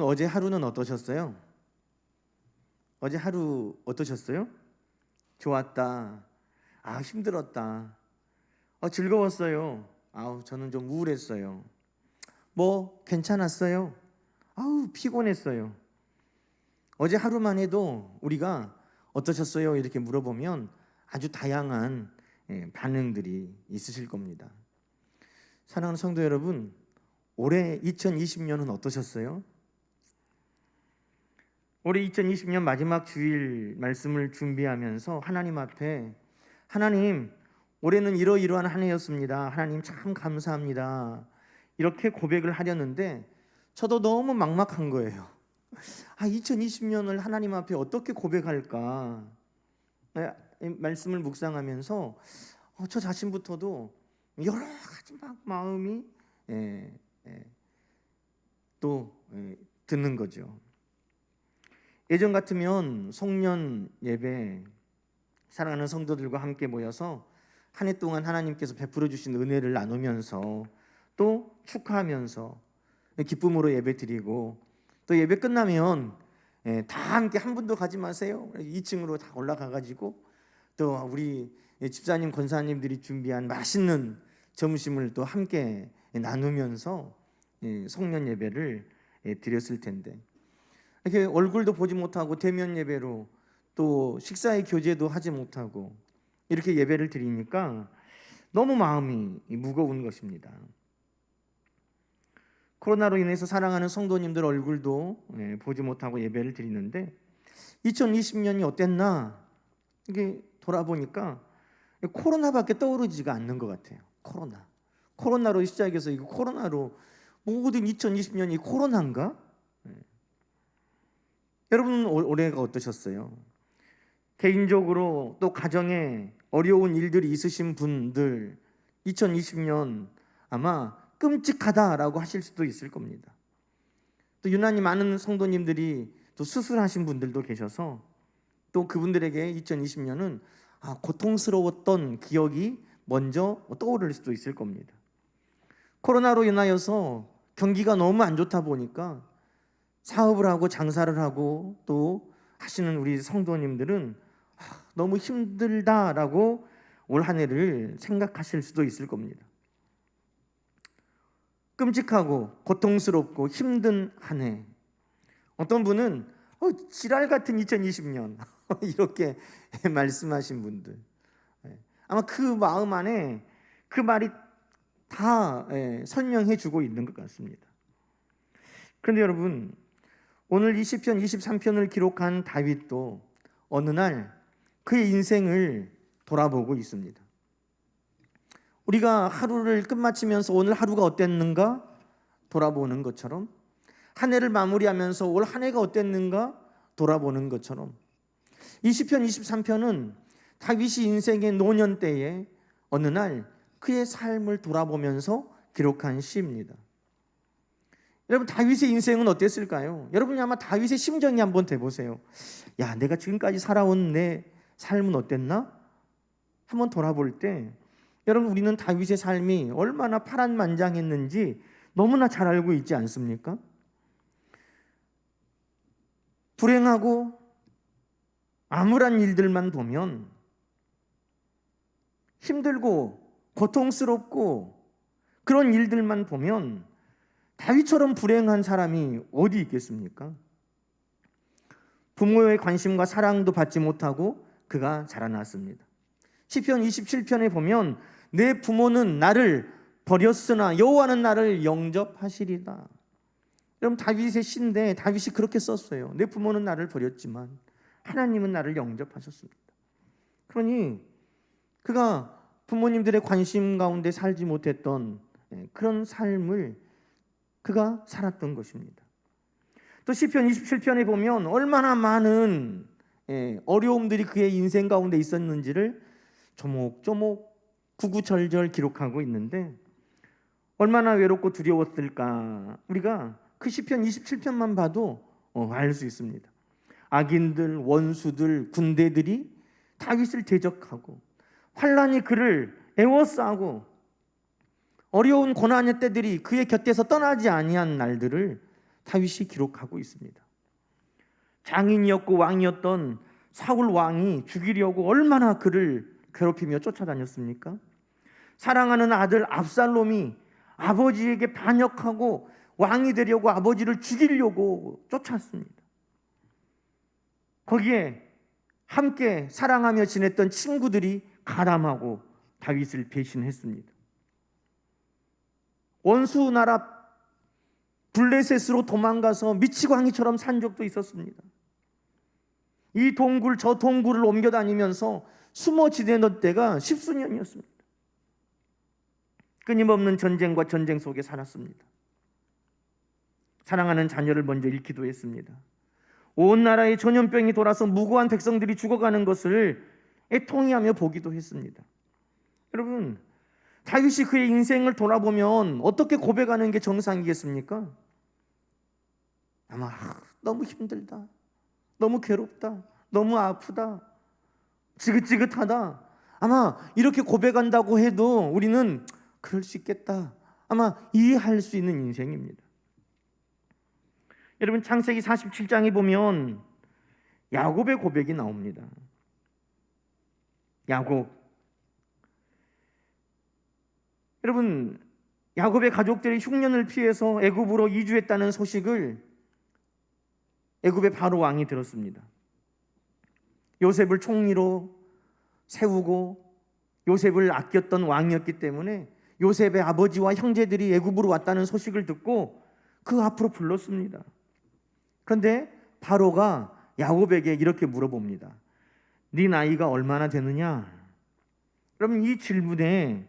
어제 하루는 어떠셨어요? 어제 하루 어떠셨어요? 좋았다. 아, 힘들었다. 즐거웠어요. 아우, 저는 좀 우울했어요. 뭐 괜찮았어요. 아우, 피곤했어요. 어제 하루만 해도 우리가 어떠셨어요? 이렇게 물어보면 아주 다양한 반응들이 있으실 겁니다. 사랑하는 성도 여러분, 올해 2020년은 어떠셨어요? 올해 2020년 마지막 주일 말씀을 준비하면서 하나님 앞에, 하나님, 올해는 이러이러한 한 해였습니다. 하나님 참 감사합니다. 이렇게 고백을 하려는데 저도 너무 막막한 거예요. 2020년을 하나님 앞에 어떻게 고백할까? 말씀을 묵상하면서 저 자신부터도 여러 가지 막 마음이 예, 예, 또 드는 거죠. 예전 같으면 송년 예배, 사랑하는 성도들과 함께 모여서 한 해 동안 하나님께서 베풀어 주신 은혜를 나누면서 또 축하하면서 기쁨으로 예배 드리고, 또 예배 끝나면 다 함께, 한 분도 가지 마세요, 2층으로 다 올라가 가지고 또 우리 집사님 권사님들이 준비한 맛있는 점심을 또 함께 나누면서 송년 예배를 드렸을 텐데, 이렇게 얼굴도 보지 못하고 대면 예배로 또 식사의 교제도 하지 못하고 이렇게 예배를 드리니까 너무 마음이 무거운 것입니다. 코로나로 인해서 사랑하는 성도님들 얼굴도 보지 못하고 예배를 드리는데 2020년이 어땠나 이게 돌아보니까 코로나밖에 떠오르지가 않는 것 같아요. 코로나로 시작해서 이거 코로나로 모든 2020년이 코로나인가? 여러분 올해가 어떠셨어요? 개인적으로 또 가정에 어려운 일들이 있으신 분들 2020년 아마 끔찍하다라고 하실 수도 있을 겁니다. 또 유난히 많은 성도님들이 또 수술하신 분들도 계셔서 또 그분들에게 2020년은 고통스러웠던 기억이 먼저 떠오를 수도 있을 겁니다. 코로나로 인하여서 경기가 너무 안 좋다 보니까 사업을 하고 장사를 하고 또 하시는 우리 성도님들은 너무 힘들다라고 올 한 해를 생각하실 수도 있을 겁니다. 끔찍하고 고통스럽고 힘든 한 해. 어떤 분은 지랄 같은 2020년 이렇게 말씀하신 분들, 아마 그 마음 안에 그 말이 다 설명해 주고 있는 것 같습니다. 그런데 여러분, 오늘 이 시편 23편을 기록한 다윗도 어느 날 그의 인생을 돌아보고 있습니다. 우리가 하루를 끝마치면서 오늘 하루가 어땠는가 돌아보는 것처럼, 한 해를 마무리하면서 올 한 해가 어땠는가 돌아보는 것처럼, 이 시편 23편은 다윗이 인생의 노년 때에 어느 날 그의 삶을 돌아보면서 기록한 시입니다. 여러분, 다윗의 인생은 어땠을까요? 여러분이 아마 다윗의 심정이 한번 돼보세요. 야, 내가 지금까지 살아온 내 삶은 어땠나? 한번 돌아볼 때 여러분, 우리는 다윗의 삶이 얼마나 파란만장했는지 너무나 잘 알고 있지 않습니까? 불행하고 암울한 일들만 보면, 힘들고 고통스럽고 그런 일들만 보면 다윗처럼 불행한 사람이 어디 있겠습니까? 부모의 관심과 사랑도 받지 못하고 그가 자라났습니다. 시편 27편에 보면 내 부모는 나를 버렸으나 여호와는 나를 영접하시리다. 여러분, 다윗의 시인데 다윗이 그렇게 썼어요. 내 부모는 나를 버렸지만 하나님은 나를 영접하셨습니다. 그러니 그가 부모님들의 관심 가운데 살지 못했던 그런 삶을 그가 살았던 것입니다. 또 시편 27편에 보면 얼마나 많은 어려움들이 그의 인생 가운데 있었는지를 조목조목 구구절절 기록하고 있는데, 얼마나 외롭고 두려웠을까 우리가 그 시편 27편만 봐도 알 수 있습니다. 악인들, 원수들, 군대들이 다윗을 대적하고 환란이 그를 애워싸고 어려운 고난의 때들이 그의 곁에서 떠나지 아니한 날들을 다윗이 기록하고 있습니다. 장인이었고 왕이었던 사울 왕이 죽이려고 얼마나 그를 괴롭히며 쫓아다녔습니까? 사랑하는 아들 압살롬이 아버지에게 반역하고 왕이 되려고 아버지를 죽이려고 쫓았습니다. 거기에 함께 사랑하며 지냈던 친구들이 가담하고 다윗을 배신했습니다. 원수 나라 블레셋으로 도망가서 미치광이처럼 산 적도 있었습니다. 이 동굴 저 동굴을 옮겨 다니면서 숨어 지내던 때가 십수년이었습니다. 끊임없는 전쟁과 전쟁 속에 살았습니다. 사랑하는 자녀를 먼저 잃기도 했습니다. 온 나라에 전염병이 돌아서 무고한 백성들이 죽어가는 것을 애통해하며 보기도 했습니다. 여러분, 다윗이 그의 인생을 돌아보면 어떻게 고백하는 게 정상이겠습니까? 아마 너무 힘들다, 너무 괴롭다, 너무 아프다, 지긋지긋하다, 아마 이렇게 고백한다고 해도 우리는 그럴 수 있겠다, 아마 이해할 수 있는 인생입니다. 여러분, 창세기 47장에 보면 야곱의 고백이 나옵니다. 야곱, 여러분, 야곱의 가족들이 흉년을 피해서 애굽으로 이주했다는 소식을 애굽의 바로 왕이 들었습니다. 요셉을 총리로 세우고 요셉을 아꼈던 왕이었기 때문에 요셉의 아버지와 형제들이 애굽으로 왔다는 소식을 듣고 그 앞으로 불렀습니다. 그런데 바로가 야곱에게 이렇게 물어봅니다. 네 나이가 얼마나 되느냐? 그럼 이 질문에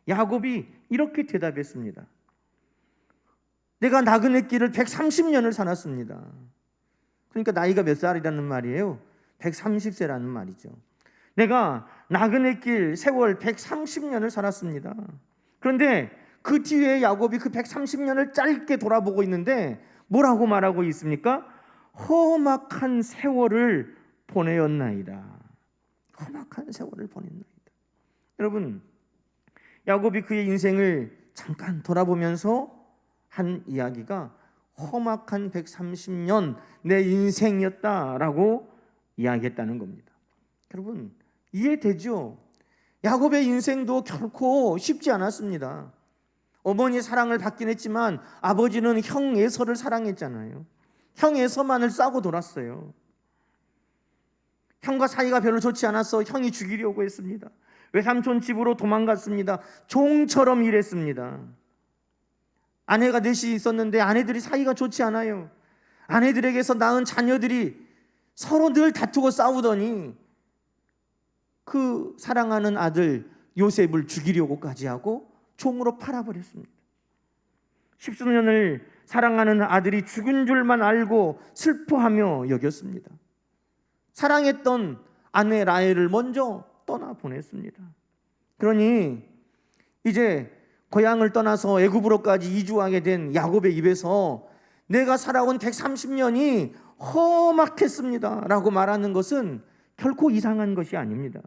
야곱이 이렇게 대답했습니다. 내가 나그네 길을 130년을 살았습니다. 그러니까 나이가 몇 살이라는 말이에요? 130세라는 말이죠. 내가 나그네 길 세월 130년을 살았습니다. 그런데 그 뒤에 야곱이 그 130년을 짧게 돌아보고 있는데 뭐라고 말하고 있습니까? 험악한 세월을 보내었나이다. 험악한 세월을 보냈나이다. 여러분, 야곱이 그의 인생을 잠깐 돌아보면서 한 이야기가 험악한 130년 내 인생이었다라고 이야기했다는 겁니다. 여러분, 이해되죠? 야곱의 인생도 결코 쉽지 않았습니다. 어머니의 사랑을 받긴 했지만 아버지는 형 에서를 사랑했잖아요. 형 에서만을 싸고 돌았어요. 형과 사이가 별로 좋지 않아서 형이 죽이려고 했습니다. 외삼촌 집으로 도망갔습니다. 종처럼 일했습니다. 아내가 넷이 있었는데 아내들이 사이가 좋지 않아요. 아내들에게서 낳은 자녀들이 서로 늘 다투고 싸우더니 그 사랑하는 아들 요셉을 죽이려고까지 하고 종으로 팔아버렸습니다. 십수년을 사랑하는 아들이 죽은 줄만 알고 슬퍼하며 여겼습니다. 사랑했던 아내 라헬을 먼저 떠나보냈습니다. 그러니 이제 고향을 떠나서 애굽으로까지 이주하게 된 야곱의 입에서 내가 살아온 130년이 험악했습니다 라고 말하는 것은 결코 이상한 것이 아닙니다.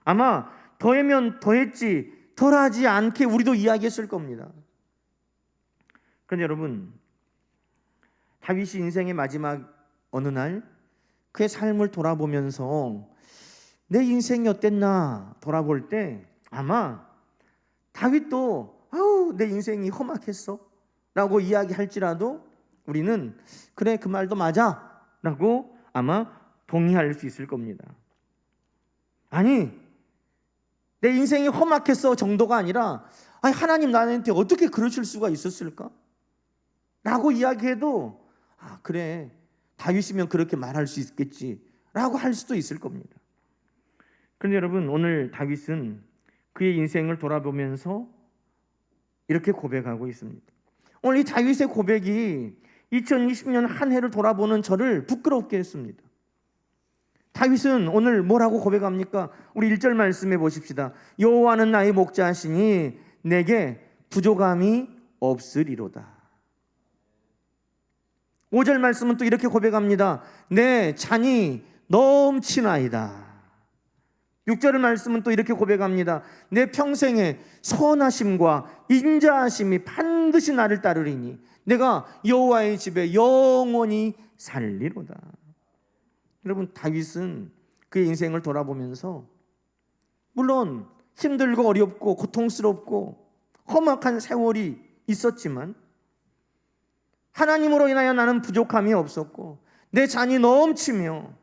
아마 더하면 더했지 덜하지 않게 우리도 이야기했을 겁니다. 그런데 여러분, 다윗이 인생의 마지막 어느 날 그의 삶을 돌아보면서 내 인생이 어땠나 돌아볼 때 아마 다윗도 내 인생이 험악했어 라고 이야기할지라도 우리는 그래, 그 말도 맞아 라고 아마 동의할 수 있을 겁니다. 아니, 내 인생이 험악했어 정도가 아니라 하나님 나한테 어떻게 그러실 수가 있었을까? 라고 이야기해도 그래, 다윗이면 그렇게 말할 수 있겠지 라고 할 수도 있을 겁니다. 그런데 여러분, 오늘 다윗은 그의 인생을 돌아보면서 이렇게 고백하고 있습니다. 오늘 이 다윗의 고백이 2020년 한 해를 돌아보는 저를 부끄럽게 했습니다. 다윗은 오늘 뭐라고 고백합니까? 우리 1절 말씀해 보십시다. 여호와는 나의 목자시니 내게 부족함이 없으리로다. 5절 말씀은 또 이렇게 고백합니다. 내 잔이 넘치나이다. 6절 말씀은 또 이렇게 고백합니다. 내 평생에 선하심과 인자하심이 반드시 나를 따르리니 내가 여호와의 집에 영원히 살리로다. 여러분, 다윗은 그의 인생을 돌아보면서 물론 힘들고 어렵고 고통스럽고 험악한 세월이 있었지만 하나님으로 인하여 나는 부족함이 없었고 내 잔이 넘치며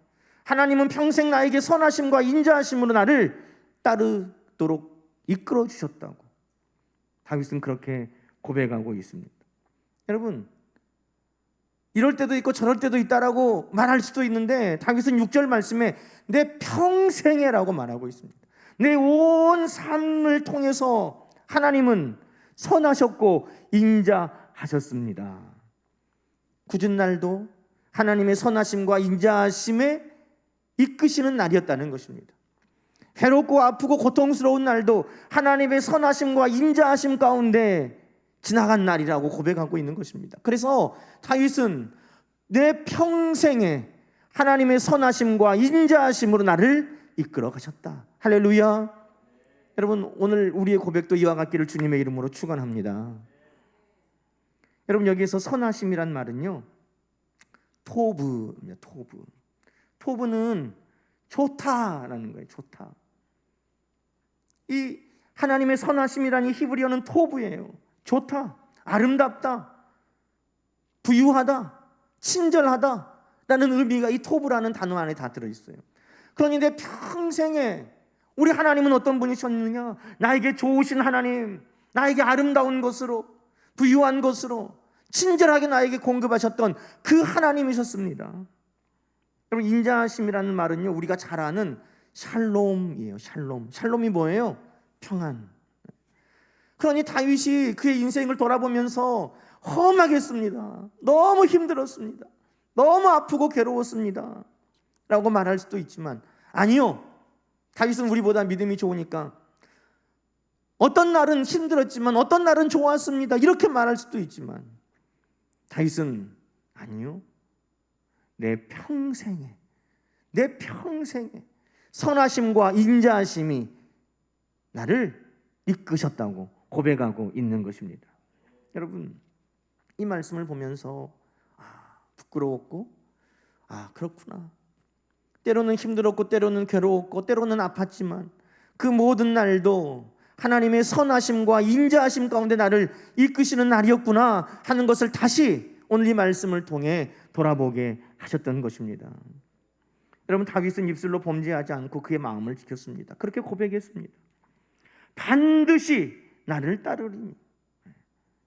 하나님은 평생 나에게 선하심과 인자하심으로 나를 따르도록 이끌어 주셨다고 다윗은 그렇게 고백하고 있습니다. 여러분, 이럴 때도 있고 저럴 때도 있다라고 말할 수도 있는데 다윗은 6절 말씀에 내 평생에라고 말하고 있습니다. 내 온 삶을 통해서 하나님은 선하셨고 인자하셨습니다. 굳은 날도 하나님의 선하심과 인자하심에 이끄시는 날이었다는 것입니다. 해롭고 아프고 고통스러운 날도 하나님의 선하심과 인자하심 가운데 지나간 날이라고 고백하고 있는 것입니다. 그래서 다윗은 내 평생에 하나님의 선하심과 인자하심으로 나를 이끌어 가셨다. 할렐루야. 여러분, 오늘 우리의 고백도 이와 같기를 주님의 이름으로 축원합니다. 여러분, 여기에서 선하심이란 말은요, 토브입니다. 토브는 좋다라는 거예요. 좋다. 이 하나님의 선하심이라는 히브리어는 토브예요. 좋다, 아름답다, 부유하다, 친절하다라는 의미가 이 토브라는 단어 안에 다 들어있어요. 그러니 내 평생에 우리 하나님은 어떤 분이셨느냐? 나에게 좋으신 하나님, 나에게 아름다운 것으로, 부유한 것으로, 친절하게 나에게 공급하셨던 그 하나님이셨습니다. 여러분, 인자하심이라는 말은요, 우리가 잘 아는 샬롬이에요. 샬롬이 뭐예요? 평안. 그러니 다윗이 그의 인생을 돌아보면서 험하겠습니다. 너무 힘들었습니다. 너무 아프고 괴로웠습니다. 라고 말할 수도 있지만 아니요. 다윗은 우리보다 믿음이 좋으니까 어떤 날은 힘들었지만 어떤 날은 좋았습니다. 이렇게 말할 수도 있지만 다윗은 아니요. 내 평생에 선하심과 인자하심이 나를 이끄셨다고 고백하고 있는 것입니다. 여러분, 이 말씀을 보면서 부끄러웠고 그렇구나. 때로는 힘들었고 때로는 괴로웠고 때로는 아팠지만 그 모든 날도 하나님의 선하심과 인자하심 가운데 나를 이끄시는 날이었구나 하는 것을 다시 오늘 이 말씀을 통해 돌아보게 하셨던 것입니다. 여러분, 다윗은 입술로 범죄하지 않고 그의 마음을 지켰습니다. 그렇게 고백했습니다. 반드시 나를 따르리니.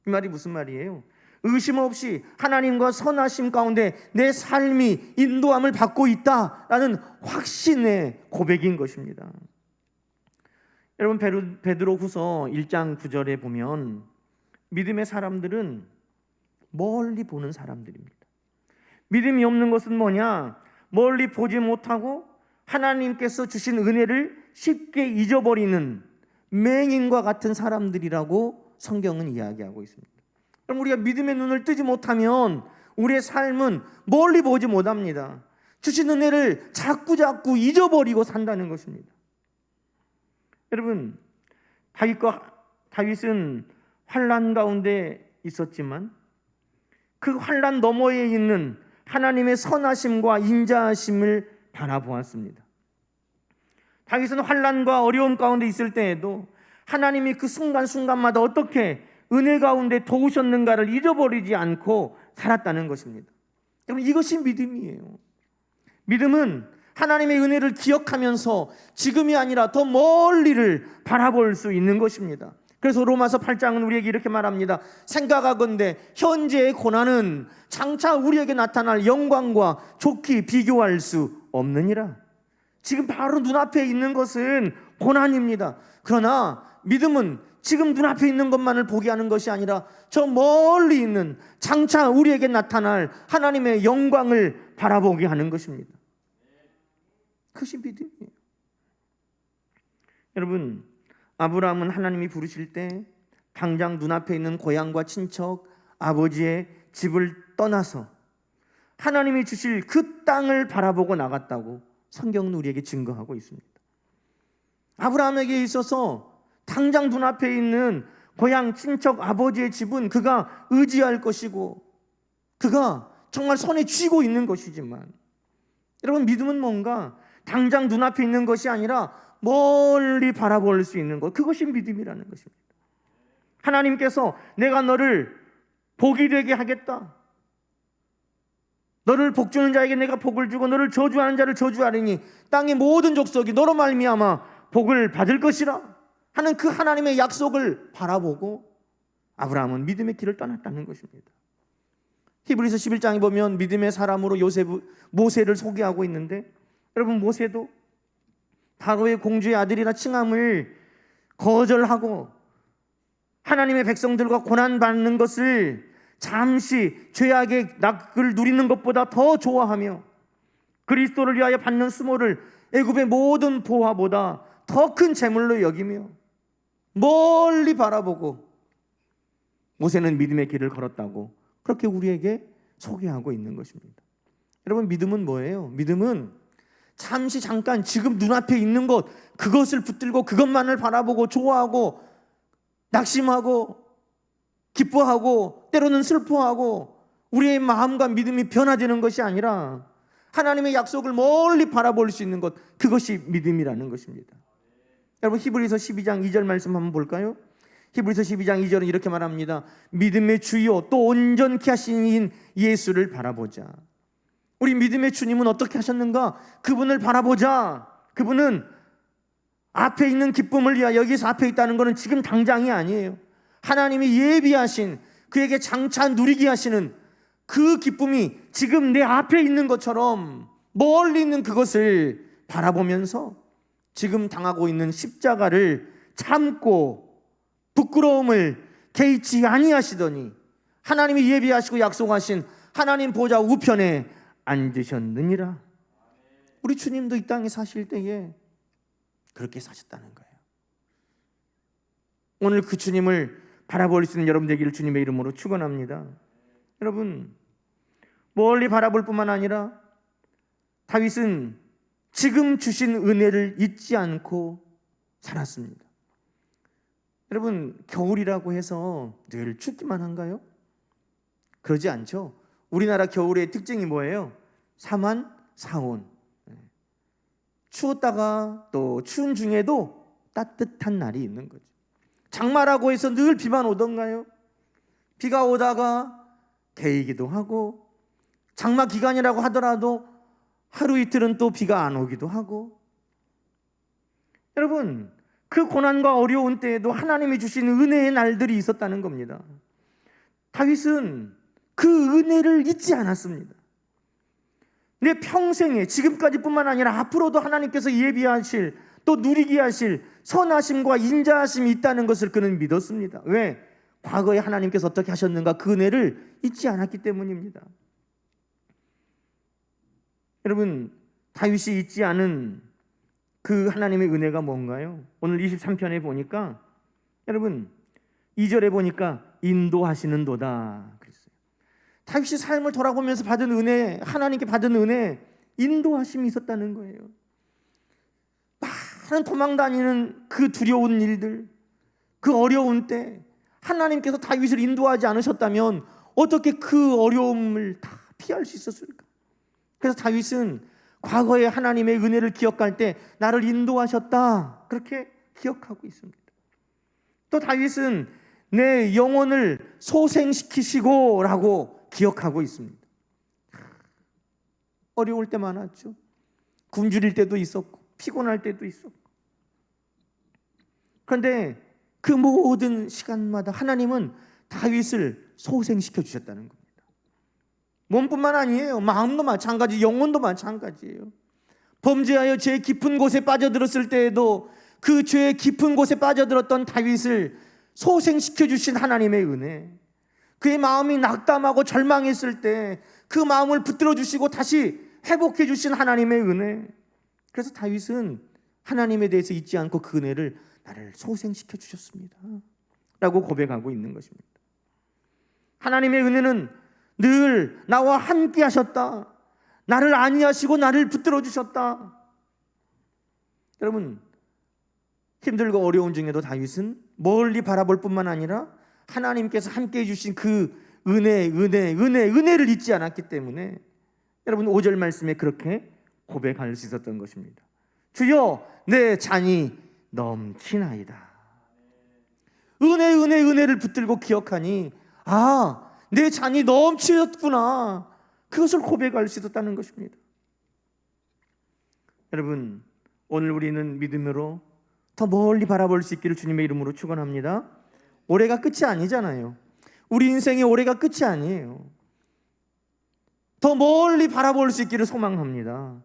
이 말이 무슨 말이에요? 의심 없이 하나님과 선하심 가운데 내 삶이 인도함을 받고 있다라는 확신의 고백인 것입니다. 여러분, 베드로후서 1장 9절에 보면 믿음의 사람들은 멀리 보는 사람들입니다. 믿음이 없는 것은 뭐냐? 멀리 보지 못하고 하나님께서 주신 은혜를 쉽게 잊어버리는 맹인과 같은 사람들이라고 성경은 이야기하고 있습니다. 그럼 우리가 믿음의 눈을 뜨지 못하면 우리의 삶은 멀리 보지 못합니다. 주신 은혜를 자꾸 잊어버리고 산다는 것입니다. 여러분, 다윗은 환난 가운데 있었지만 그 환난 너머에 있는 하나님의 선하심과 인자하심을 바라보았습니다. 다윗은 환난과 어려움 가운데 있을 때에도 하나님이 그 순간순간마다 어떻게 은혜 가운데 도우셨는가를 잊어버리지 않고 살았다는 것입니다. 여러분, 이것이 믿음이에요. 믿음은 하나님의 은혜를 기억하면서 지금이 아니라 더 멀리를 바라볼 수 있는 것입니다. 그래서 로마서 8장은 우리에게 이렇게 말합니다. 생각하건대 현재의 고난은 장차 우리에게 나타날 영광과 좋게 비교할 수 없느니라. 지금 바로 눈앞에 있는 것은 고난입니다. 그러나 믿음은 지금 눈앞에 있는 것만을 보게 하는 것이 아니라 저 멀리 있는 장차 우리에게 나타날 하나님의 영광을 바라보게 하는 것입니다. 그것이 믿음이에요. 여러분, 아브라함은 하나님이 부르실 때 당장 눈앞에 있는 고향과 친척, 아버지의 집을 떠나서 하나님이 주실 그 땅을 바라보고 나갔다고 성경은 우리에게 증거하고 있습니다. 아브라함에게 있어서 당장 눈앞에 있는 고향 친척 아버지의 집은 그가 의지할 것이고 그가 정말 손에 쥐고 있는 것이지만, 여러분, 믿음은 뭔가 당장 눈앞에 있는 것이 아니라 멀리 바라볼 수 있는 것, 그것이 믿음이라는 것입니다. 하나님께서 내가 너를 복이 되게 하겠다, 너를 복주는 자에게 내가 복을 주고 너를 저주하는 자를 저주하리니 땅의 모든 족속이 너로 말미암아 복을 받을 것이라 하는 그 하나님의 약속을 바라보고 아브라함은 믿음의 길을 떠났다는 것입니다. 히브리서 11장에 보면 믿음의 사람으로 모세를 소개하고 있는데, 여러분, 모세도 바로의 공주의 아들이라 칭함을 거절하고 하나님의 백성들과 고난받는 것을 잠시 죄악의 낙을 누리는 것보다 더 좋아하며 그리스도를 위하여 받는 수모를 애굽의 모든 보화보다 더 큰 재물로 여기며 멀리 바라보고 모세는 믿음의 길을 걸었다고 그렇게 우리에게 소개하고 있는 것입니다. 여러분, 믿음은 뭐예요? 믿음은 잠시 잠깐 지금 눈앞에 있는 것, 그것을 붙들고 그것만을 바라보고 좋아하고 낙심하고 기뻐하고 때로는 슬퍼하고 우리의 마음과 믿음이 변화되는 것이 아니라 하나님의 약속을 멀리 바라볼 수 있는 것, 그것이 믿음이라는 것입니다. 여러분, 히브리서 12장 2절 말씀 한번 볼까요? 히브리서 12장 2절은 이렇게 말합니다. 믿음의 주요 또 온전케 하신 이인 예수를 바라보자. 우리 믿음의 주님은 어떻게 하셨는가? 그분을 바라보자. 그분은 앞에 있는 기쁨을 위하여, 여기서 앞에 있다는 것은 지금 당장이 아니에요. 하나님이 예비하신, 그에게 장차 누리게 하시는 그 기쁨이 지금 내 앞에 있는 것처럼 멀리 있는 그것을 바라보면서 지금 당하고 있는 십자가를 참고 부끄러움을 개의치 아니하시더니 하나님이 예비하시고 약속하신 하나님 보좌 우편에 앉으셨느니라. 우리 주님도 이 땅에 사실 때에 그렇게 사셨다는 거예요. 오늘 그 주님을 바라볼 수 있는 여러분 되기를 주님의 이름으로 축원합니다. 여러분, 멀리 바라볼 뿐만 아니라 다윗은 지금 주신 은혜를 잊지 않고 살았습니다. 여러분, 겨울이라고 해서 늘 춥기만 한가요? 그러지 않죠. 우리나라 겨울의 특징이 뭐예요? 사만 사온. 추웠다가 또 추운 중에도 따뜻한 날이 있는 거죠. 장마라고 해서 늘 비만 오던가요? 비가 오다가 개이기도 하고, 장마 기간이라고 하더라도 하루 이틀은 또 비가 안 오기도 하고. 여러분, 그 고난과 어려운 때에도 하나님이 주신 은혜의 날들이 있었다는 겁니다. 다윗은 그 은혜를 잊지 않았습니다. 내 평생에, 지금까지뿐만 아니라 앞으로도 하나님께서 예비하실, 또 누리게 하실 선하심과 인자하심이 있다는 것을 그는 믿었습니다. 왜? 과거에 하나님께서 어떻게 하셨는가, 그 은혜를 잊지 않았기 때문입니다. 여러분, 다윗이 잊지 않은 그 하나님의 은혜가 뭔가요? 오늘 23편에 보니까, 여러분, 2절에 보니까 인도하시는 도다 그랬어요. 다윗이 삶을 돌아보면서 받은 은혜, 하나님께 받은 은혜, 인도하심이 있었다는 거예요. 많은 도망다니는 그 두려운 일들, 그 어려운 때 하나님께서 다윗을 인도하지 않으셨다면 어떻게 그 어려움을 다 피할 수 있었을까? 그래서 다윗은 과거에 하나님의 은혜를 기억할 때 나를 인도하셨다, 그렇게 기억하고 있습니다. 또 다윗은 내 영혼을 소생시키시고 라고 기억하고 있습니다. 어려울 때 많았죠. 굶주릴 때도 있었고 피곤할 때도 있었고. 그런데 그 모든 시간마다 하나님은 다윗을 소생시켜 주셨다는 겁니다. 몸뿐만 아니에요. 마음도 마찬가지, 영혼도 마찬가지예요. 범죄하여 죄 깊은 곳에 빠져들었을 때에도 그 죄의 깊은 곳에 빠져들었던 다윗을 소생시켜 주신 하나님의 은혜, 그의 마음이 낙담하고 절망했을 때 그 마음을 붙들어 주시고 다시 회복해 주신 하나님의 은혜. 그래서 다윗은 하나님에 대해서 잊지 않고 그 은혜를 나를 소생시켜 주셨습니다 라고 고백하고 있는 것입니다. 하나님의 은혜는 늘 나와 함께 하셨다, 나를 안위하시고 나를 붙들어 주셨다. 여러분, 힘들고 어려운 중에도 다윗은 멀리 바라볼 뿐만 아니라 하나님께서 함께해 주신 그 은혜를 잊지 않았기 때문에 여러분 5절 말씀에 그렇게 고백할 수 있었던 것입니다. 주여 내 잔이 넘치나이다. 은혜를 붙들고 기억하니 내 잔이 넘치었구나. 그것을 고백할 수 있었다는 것입니다. 여러분 오늘 우리는 믿음으로 더 멀리 바라볼 수 있기를 주님의 이름으로 축원합니다. 올해가 끝이 아니잖아요. 우리 인생의 올해가 끝이 아니에요. 더 멀리 바라볼 수 있기를 소망합니다.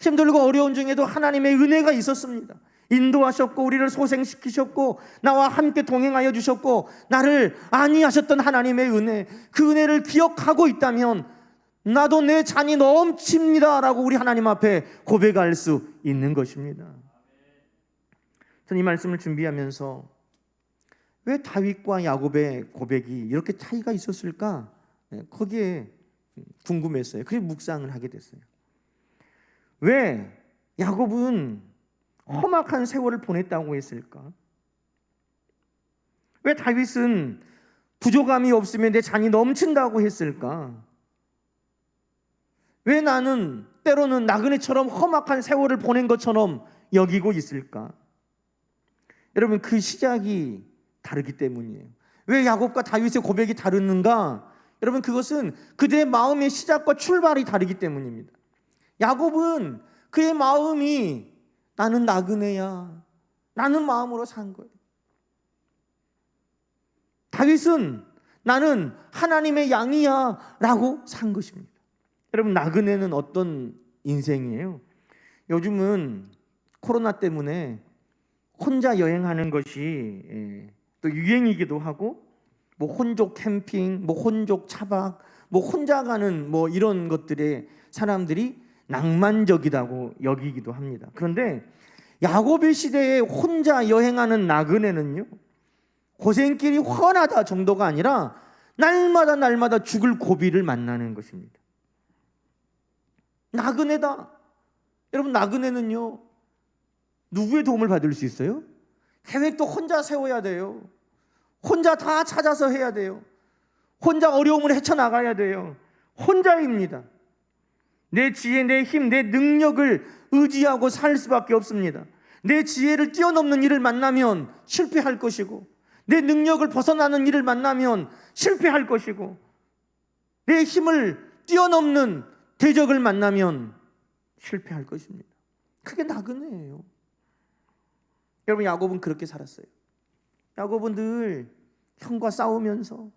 힘들고 어려운 중에도 하나님의 은혜가 있었습니다. 인도하셨고 우리를 소생시키셨고 나와 함께 동행하여 주셨고 나를 안위하셨던 하나님의 은혜, 그 은혜를 기억하고 있다면 나도 내 잔이 넘칩니다 라고 우리 하나님 앞에 고백할 수 있는 것입니다. 저는 이 말씀을 준비하면서 왜 다윗과 야곱의 고백이 이렇게 차이가 있었을까? 거기에 궁금했어요. 그래서 묵상을 하게 됐어요. 왜 야곱은 험악한 세월을 보냈다고 했을까? 왜 다윗은 부족함이 없으면 내 잔이 넘친다고 했을까? 왜 나는 때로는 나그네처럼 험악한 세월을 보낸 것처럼 여기고 있을까? 여러분 그 시작이 다르기 때문이에요. 왜 야곱과 다윗의 고백이 다르는가? 여러분 그것은 그들의 마음의 시작과 출발이 다르기 때문입니다. 야곱은 그의 마음이 나는 나그네야 라는 마음으로 산 거예요. 다윗은 나는 하나님의 양이야 라고 산 것입니다. 여러분 나그네는 어떤 인생이에요? 요즘은 코로나 때문에 혼자 여행하는 것이 또 유행이기도 하고 뭐 혼족 캠핑, 뭐 혼족 차박, 뭐 혼자 가는 뭐 이런 것들에 사람들이 낭만적이다고 여기기도 합니다. 그런데 야곱의 시대에 혼자 여행하는 나그네는요 고생길이 훤하다 정도가 아니라 날마다 죽을 고비를 만나는 것입니다. 나그네다. 여러분 나그네는요 누구의 도움을 받을 수 있어요? 계획도 혼자 세워야 돼요. 혼자 다 찾아서 해야 돼요. 혼자 어려움을 헤쳐나가야 돼요. 혼자입니다. 내 지혜, 내 힘, 내 능력을 의지하고 살 수밖에 없습니다. 내 지혜를 뛰어넘는 일을 만나면 실패할 것이고 내 능력을 벗어나는 일을 만나면 실패할 것이고 내 힘을 뛰어넘는 대적을 만나면 실패할 것입니다. 그게 나그네예요. 여러분 야곱은 그렇게 살았어요. 야곱은 늘 형과 싸우면서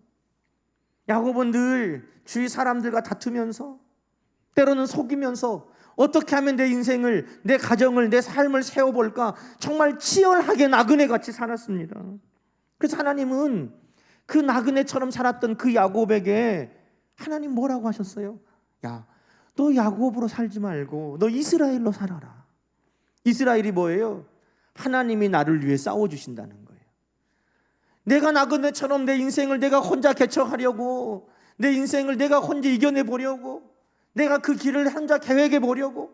야곱은 늘 주위 사람들과 다투면서 때로는 속이면서 어떻게 하면 내 인생을, 내 가정을, 내 삶을 세워볼까 정말 치열하게 나그네같이 살았습니다. 그래서 하나님은 그 나그네처럼 살았던 그 야곱에게 하나님 뭐라고 하셨어요? 야, 너 야곱으로 살지 말고 너 이스라엘로 살아라. 이스라엘이 뭐예요? 하나님이 나를 위해 싸워주신다는 거예요. 내가 나그네처럼 내 인생을 내가 혼자 개척하려고, 내 인생을 내가 혼자 이겨내보려고, 내가 그 길을 혼자 계획해보려고,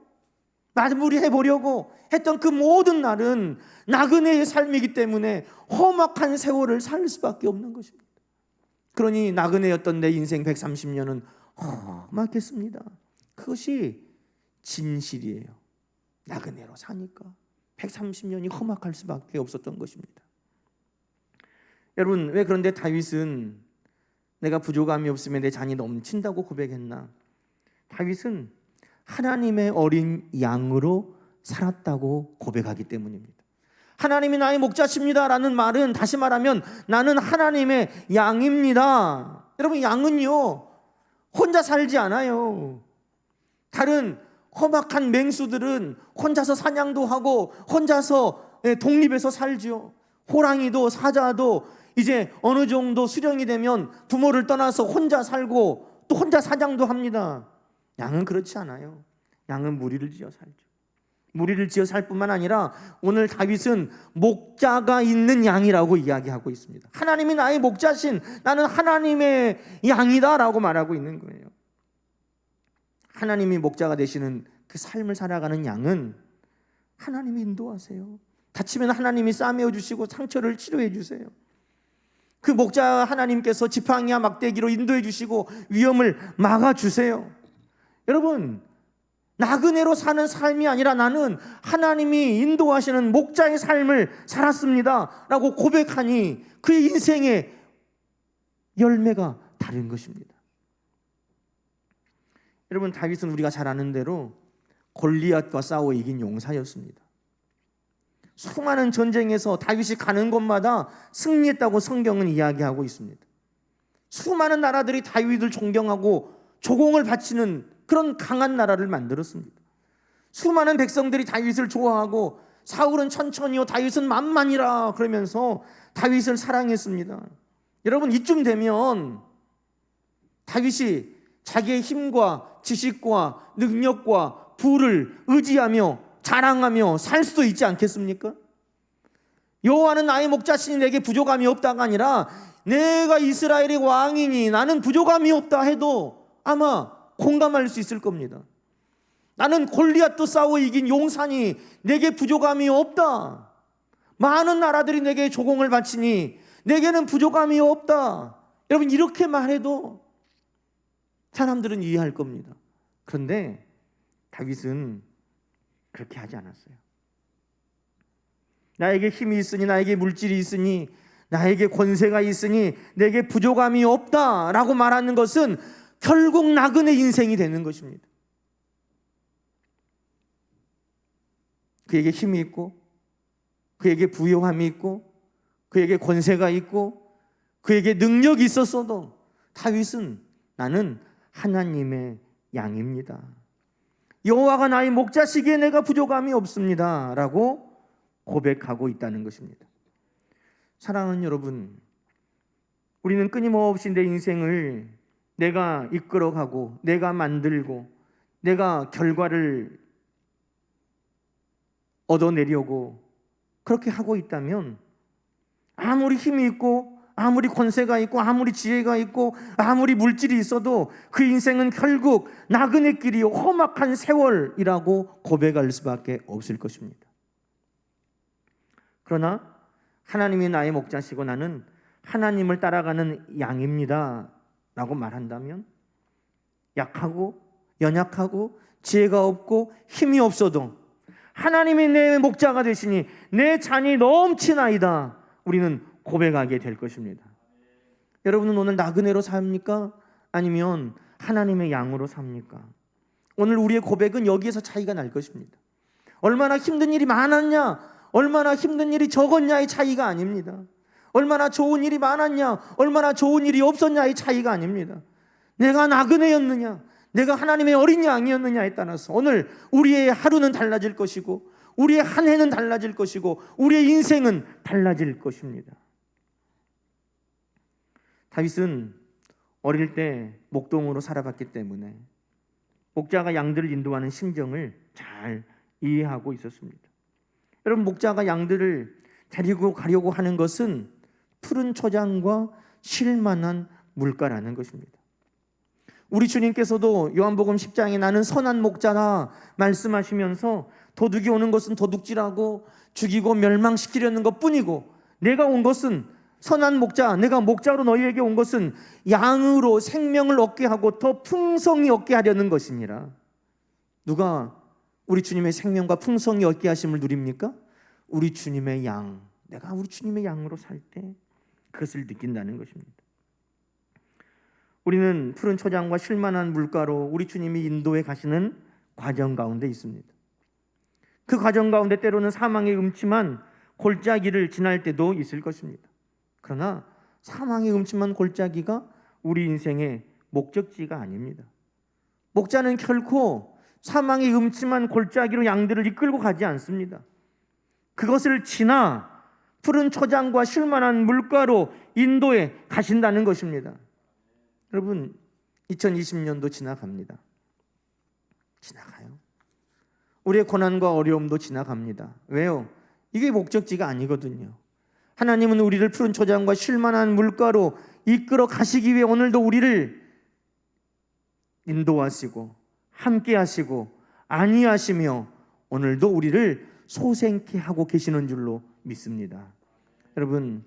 마무리해보려고 했던 그 모든 날은 나그네의 삶이기 때문에 험악한 세월을 살 수밖에 없는 것입니다. 그러니 나그네였던 내 인생 130년은 험악했습니다. 그것이 진실이에요. 나그네로 사니까 130년이 험악할 수밖에 없었던 것입니다. 여러분 왜 그런데 다윗은 내가 부족함이 없으면 내 잔이 넘친다고 고백했나? 다윗은 하나님의 어린 양으로 살았다고 고백하기 때문입니다. 하나님이 나의 목자십니다 라는 말은 다시 말하면 나는 하나님의 양입니다. 여러분 양은요 혼자 살지 않아요. 다른 험악한 맹수들은 혼자서 사냥도 하고 혼자서 독립해서 살죠. 호랑이도 사자도 이제 어느 정도 수령이 되면 부모를 떠나서 혼자 살고 또 혼자 사냥도 합니다. 양은 그렇지 않아요. 양은 무리를 지어 살죠. 무리를 지어 살 뿐만 아니라 오늘 다윗은 목자가 있는 양이라고 이야기하고 있습니다. 하나님이 나의 목자신 나는 하나님의 양이다 라고 말하고 있는 거예요. 하나님이 목자가 되시는 그 삶을 살아가는 양은 하나님이 인도하세요. 다치면 하나님이 싸매어 주시고 상처를 치료해 주세요. 그 목자 하나님께서 지팡이와 막대기로 인도해 주시고 위험을 막아 주세요. 여러분, 나그네로 사는 삶이 아니라 나는 하나님이 인도하시는 목자의 삶을 살았습니다 라고 고백하니 그의 인생의 열매가 다른 것입니다. 여러분, 다윗은 우리가 잘 아는 대로 골리앗과 싸워 이긴 용사였습니다. 수많은 전쟁에서 다윗이 가는 곳마다 승리했다고 성경은 이야기하고 있습니다. 수많은 나라들이 다윗을 존경하고 조공을 바치는 그런 강한 나라를 만들었습니다. 수많은 백성들이 다윗을 좋아하고 사울은 천천히요 다윗은 만만이라 그러면서 다윗을 사랑했습니다. 여러분, 이쯤 되면 다윗이 자기의 힘과 지식과 능력과 부를 의지하며 자랑하며 살 수도 있지 않겠습니까? 여호와는 나의 목자시니 내게 부족함이 없다가 아니라 내가 이스라엘의 왕이니 나는 부족함이 없다 해도 아마 공감할 수 있을 겁니다. 나는 골리앗도 싸워 이긴 용사니 내게 부족함이 없다. 많은 나라들이 내게 조공을 바치니 내게는 부족함이 없다. 여러분, 이렇게 말해도 사람들은 이해할 겁니다. 그런데 다윗은 그렇게 하지 않았어요. 나에게 힘이 있으니 나에게 물질이 있으니 나에게 권세가 있으니 내게 부족함이 없다라고 말하는 것은 결국 나그네 인생이 되는 것입니다. 그에게 힘이 있고 그에게 부요함이 있고 그에게 권세가 있고 그에게 능력이 있었어도 다윗은 나는 하나님의 양입니다. 여호와가 나의 목자시기에 내가 부족함이 없습니다 라고 고백하고 있다는 것입니다. 사랑하는 여러분, 우리는 끊임없이 내 인생을 내가 이끌어가고 내가 만들고 내가 결과를 얻어내려고 그렇게 하고 있다면 아무리 힘이 있고 아무리 권세가 있고 아무리 지혜가 있고 아무리 물질이 있어도 그 인생은 결국 나그네길이 험악한 세월이라고 고백할 수밖에 없을 것입니다. 그러나 하나님이 나의 목자시고 나는 하나님을 따라가는 양입니다 라고 말한다면 약하고 연약하고 지혜가 없고 힘이 없어도 하나님이 내 목자가 되시니 내 잔이 넘치나이다 우리는 고백하게 될 것입니다. 여러분은 오늘 나그네로 삽니까? 아니면 하나님의 양으로 삽니까? 오늘 우리의 고백은 여기에서 차이가 날 것입니다. 얼마나 힘든 일이 많았냐, 얼마나 힘든 일이 적었냐의 차이가 아닙니다. 얼마나 좋은 일이 많았냐, 얼마나 좋은 일이 없었냐의 차이가 아닙니다. 내가 나그네였느냐, 내가 하나님의 어린 양이었느냐에 따라서 오늘 우리의 하루는 달라질 것이고 우리의 한 해는 달라질 것이고 우리의 인생은 달라질 것입니다. 다윗은 어릴 때 목동으로 살아봤기 때문에 목자가 양들을 인도하는 심정을 잘 이해하고 있었습니다. 여러분, 목자가 양들을 데리고 가려고 하는 것은 푸른 초장과 쉴만한 물가라는 것입니다. 우리 주님께서도 요한복음 10장에 나는 선한 목자라 말씀하시면서 도둑이 오는 것은 도둑질하고 죽이고 멸망시키려는 것뿐이고 내가 온 것은 선한 목자, 내가 목자로 너희에게 온 것은 양으로 생명을 얻게 하고 더 풍성히 얻게 하려는 것이니라. 누가 우리 주님의 생명과 풍성히 얻게 하심을 누립니까? 우리 주님의 양, 내가 우리 주님의 양으로 살 때 그것을 느낀다는 것입니다. 우리는 푸른 초장과 쉴만한 물가로 우리 주님이 인도해 가시는 과정 가운데 있습니다. 그 과정 가운데 때로는 사망의 음침한 골짜기를 지날 때도 있을 것입니다. 그러나 사망의 음침한 골짜기가 우리 인생의 목적지가 아닙니다. 목자는 결코 사망의 음침한 골짜기로 양들을 이끌고 가지 않습니다. 그것을 지나 푸른 초장과 쉴만한 물가로 인도해 가신다는 것입니다. 여러분, 2020년도 지나갑니다. 지나가요. 우리의 고난과 어려움도 지나갑니다. 왜요? 이게 목적지가 아니거든요. 하나님은 우리를 푸른 초장과 쉴만한 물가로 이끌어 가시기 위해 오늘도 우리를 인도하시고 함께 하시고 안위하시며 오늘도 우리를 소생케 하고 계시는 줄로 믿습니다. 여러분,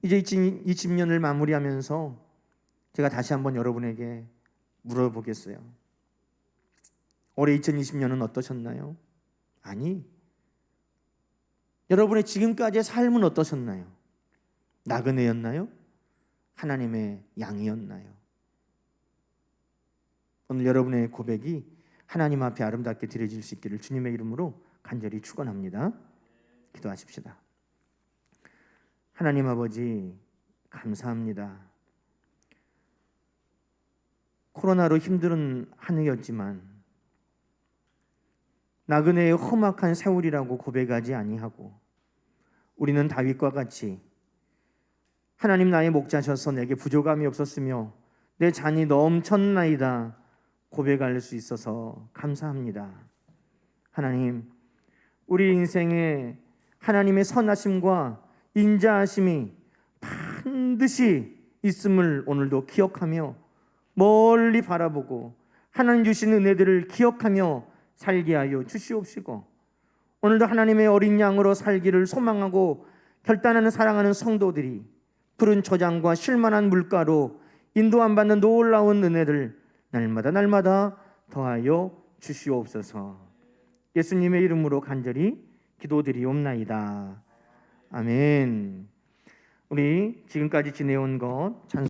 이제 2020년을 마무리하면서 제가 다시 한번 여러분에게 물어보겠어요. 올해 2020년은 어떠셨나요? 아니, 여러분의 지금까지의 삶은 어떠셨나요? 나그네였나요? 하나님의 양이었나요? 오늘 여러분의 고백이 하나님 앞에 아름답게 드려질 수 있기를 주님의 이름으로 간절히 축원합니다. 기도하십시다. 하나님 아버지, 감사합니다. 코로나로 힘든 한 해였지만 나그네의 험악한 세월이라고 고백하지 아니하고 우리는 다윗과 같이 하나님 나의 목자셔서 내게 부족함이 없었으며 내 잔이 넘쳤나이다 고백할 수 있어서 감사합니다. 하나님, 우리 인생에 하나님의 선하심과 인자하심이 반드시 있음을 오늘도 기억하며 멀리 바라보고 하나님 주신 은혜들을 기억하며 살게 하여 주시옵시고, 오늘도 하나님의 어린 양으로 살기를 소망하고 결단하는 사랑하는 성도들이 푸른 초장과 쉴만한 물가로 인도 안 받는 놀라운 은혜를 날마다 더하여 주시옵소서. 예수님의 이름으로 간절히 기도드리옵나이다. 아멘. 우리 지금까지 지내온 것 찬송